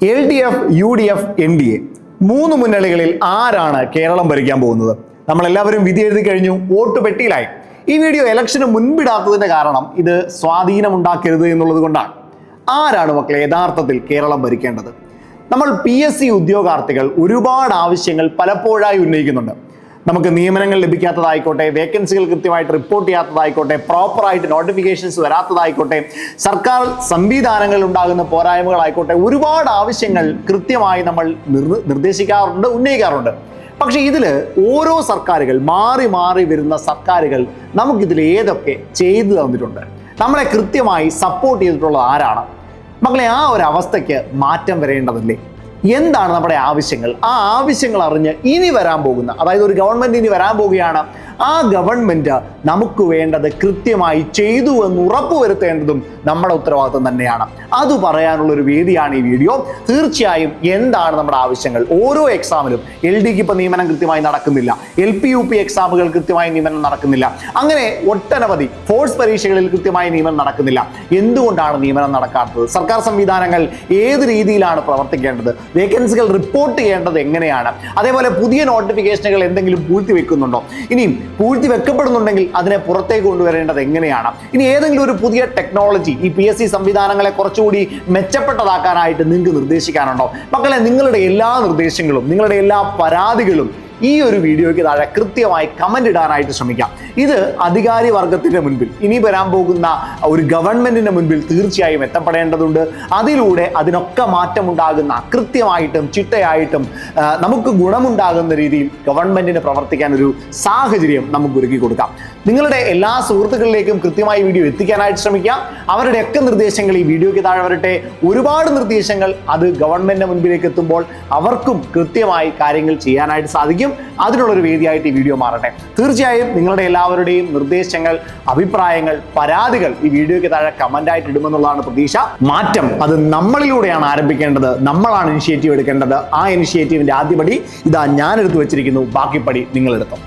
LDF, UDF, NDA മൂന്ന് മുന്നണികളിൽ ആരാണ് കേരളം ഭരിക്കാൻ പോകുന്നത്? നമ്മളെല്ലാവരും വിധി എഴുതി കഴിഞ്ഞു, വോട്ട് പെട്ടിയിലായി. ഈ വീഡിയോ ഇലക്ഷന് മുൻപിടാത്തതിന്റെ കാരണം ഇത് സ്വാധീനമുണ്ടാക്കരുത് എന്നുള്ളത് കൊണ്ടാണ്. ആരാണ് മക്കളെ യഥാർത്ഥത്തിൽ കേരളം ഭരിക്കേണ്ടത്? നമ്മൾ PSC ഉദ്യോഗാർത്ഥികൾ ഒരുപാട് ആവശ്യങ്ങൾ പലപ്പോഴായി ഉന്നയിക്കുന്നുണ്ട്. നമുക്ക് നിയമനങ്ങൾ ലഭിക്കാത്തതായിക്കോട്ടെ, വേക്കൻസികൾ കൃത്യമായിട്ട് റിപ്പോർട്ട് ചെയ്യാത്തതായിക്കോട്ടെ, പ്രോപ്പറായിട്ട് നോട്ടിഫിക്കേഷൻസ് വരാത്തതായിക്കോട്ടെ, സർക്കാർ സംവിധാനങ്ങളിൽ ഉണ്ടാകുന്ന പോരായ്മകളായിക്കോട്ടെ, ഒരുപാട് ആവശ്യങ്ങൾ കൃത്യമായി നമ്മൾ നിർദ്ദേശിക്കാറുണ്ട്, ഉന്നയിക്കാറുണ്ട്. പക്ഷെ ഇതിൽ ഓരോ സർക്കാരുകൾ മാറി മാറി വരുന്ന സർക്കാരുകൾ നമുക്കിതിൽ ഏതൊക്കെ ചെയ്തു തന്നിട്ടുണ്ട്? നമ്മളെ കൃത്യമായി സപ്പോർട്ട് ചെയ്തിട്ടുള്ളത് ആരാണ്? മക്കളെ, ആ ഒരു അവസ്ഥയ്ക്ക് മാറ്റം വരേണ്ടതല്ലേ? എന്താണ് നമ്മുടെ ആവശ്യങ്ങൾ? ആ ആവശ്യങ്ങൾ അറിഞ്ഞ് ഇനി വരാൻ പോകുന്ന, അതായത് ഒരു ഗവൺമെന്റ് ഇനി വരാൻ പോവുകയാണ്, ആ ഗവൺമെന്റ് നമുക്ക് വേണ്ടത് കൃത്യമായി ചെയ്തു എന്ന് ഉറപ്പുവരുത്തേണ്ടതും നമ്മുടെ ഉത്തരവാദിത്വം തന്നെയാണ്. അത് പറയാനുള്ള ഒരു വേദിയാണ് ഈ വീഡിയോ. തീർച്ചയായും എന്താണ് നമ്മുടെ ആവശ്യങ്ങൾ? ഓരോ എക്സാമിലും LDക്ക് ഇപ്പൊ നിയമനം കൃത്യമായി നടക്കുന്നില്ല, LP UP എക്സാമുകൾ കൃത്യമായി നിയമനം നടക്കുന്നില്ല, അങ്ങനെ ഒട്ടനവധി ഫോഴ്സ് പരീക്ഷകളിൽ കൃത്യമായി നിയമനം നടക്കുന്നില്ല. എന്തുകൊണ്ടാണ് നിയമനം നടക്കാത്തത്? സർക്കാർ സംവിധാനങ്ങൾ ഏത് രീതിയിലാണ് പ്രവർത്തിക്കേണ്ടത്? വേക്കൻസികൾ റിപ്പോർട്ട് ചെയ്യേണ്ടത് എങ്ങനെയാണ്? അതേപോലെ പുതിയ നോട്ടിഫിക്കേഷനുകൾ എന്തെങ്കിലും പൂഴ്ത്തിവെക്കുന്നുണ്ടോ? ഇനിയും പൂഴ്ത്തി വെക്കപ്പെടുന്നുണ്ടെങ്കിൽ അതിനെ പുറത്തേക്ക് കൊണ്ടുവരേണ്ടത് എങ്ങനെയാണ്? ഇനി ഏതെങ്കിലും ഒരു പുതിയ ടെക്നോളജി ഈ PSC സംവിധാനങ്ങളെ കുറച്ചുകൂടി മെച്ചപ്പെട്ടതാക്കാനായിട്ട് നിങ്ങൾക്ക് നിർദ്ദേശിക്കാനുണ്ടോ? മക്കളെ, നിങ്ങളുടെ എല്ലാ നിർദ്ദേശങ്ങളും, നിങ്ങളുടെ എല്ലാ പരാതികളും ഈ ഒരു വീഡിയോയ്ക്ക് താഴെ കൃത്യമായി കമന്റ് ഇടാനായിട്ട് ശ്രമിക്കാം. ഇത് അധികാരി വർഗത്തിന്റെ മുൻപിൽ, ഇനി വരാൻ പോകുന്ന ഒരു ഗവൺമെന്റിന്റെ മുൻപിൽ തീർച്ചയായും എത്തപ്പെടേണ്ടതുണ്ട്. അതിലൂടെ അതിനൊക്കെ മാറ്റമുണ്ടാകുന്ന, കൃത്യമായിട്ടും ചിട്ടയായിട്ടും നമുക്ക് ഗുണമുണ്ടാകുന്ന രീതിയിൽ ഗവൺമെന്റിന് പ്രവർത്തിക്കാൻ ഒരു സാഹചര്യം നമുക്ക് ഒരുക്കി കൊടുക്കാം. നിങ്ങളുടെ എല്ലാ സുഹൃത്തുക്കളിലേക്കും കൃത്യമായി വീഡിയോ എത്തിക്കാനായിട്ട് ശ്രമിക്കാം. അവരുടെയൊക്കെ നിർദ്ദേശങ്ങൾ ഈ വീഡിയോയ്ക്ക് താഴെ വരട്ടെ. ഒരുപാട് നിർദ്ദേശങ്ങൾ അത് ഗവൺമെന്റിന്റെ മുൻപിലേക്ക് എത്തുമ്പോൾ അവർക്കും കൃത്യമായി കാര്യങ്ങൾ ചെയ്യാനായിട്ട് സാധിക്കും. അതിനുള്ളൊരു വേദിയായിട്ട് ഈ വീഡിയോ മാറട്ടെ. തീർച്ചയായും നിങ്ങളുടെ എല്ലാവരുടെയും നിർദ്ദേശങ്ങൾ, അഭിപ്രായങ്ങൾ, പരാതികൾ ഈ വീഡിയോയ്ക്ക് താഴെ കമന്റ് ആയിട്ട് ഇടുമെന്നുള്ളതാണ് പ്രതീക്ഷ. മാറ്റം അത് നമ്മളിലൂടെയാണ് ആരംഭിക്കേണ്ടത്. നമ്മളാണ് ഇനിഷ്യേറ്റീവ് എടുക്കേണ്ടത്. ആ ഇനിഷ്യേറ്റീവിന്റെ ആദ്യപടി ഇതാ ഞാൻ എടുത്തു വെച്ചിരിക്കുന്നു, ബാക്കിപ്പടി നിങ്ങൾ എടുത്തോ.